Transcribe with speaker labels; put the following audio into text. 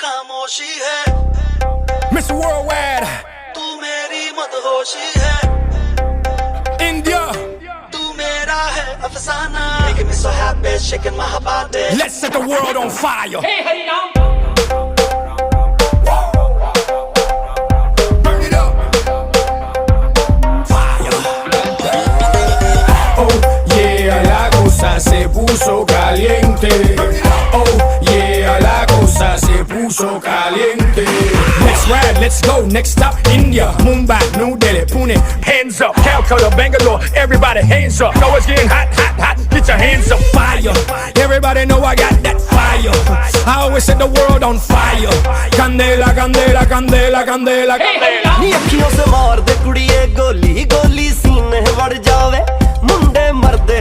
Speaker 1: खामोशी है
Speaker 2: Mr. Worldwide,
Speaker 1: तू मेरी मदहोशी है
Speaker 2: India.
Speaker 1: तू मेरा है अफसाना Making me so happy shaking my body
Speaker 2: Let's set the world on fire.
Speaker 3: Hey, hey, now.
Speaker 2: Burn it up. Fire. Oh yeah, la cosa se puso caliente. Oh yeah, la cosa se puso caliente. Let's ride, let's go. Next stop, India, Mumbai, New Delhi, Pune. Hands up, Calcutta, Bangalore. Everybody, hands up. Know it's getting hot, hot, hot. Get your hands up, fire. Everybody know I got that fire. I always set the world on fire. Candela, candela, candela, candela, candela.
Speaker 1: नी अखियों से मार दे कुड़िए गोली गोली सीने वड़ जावे मुंडे मरदे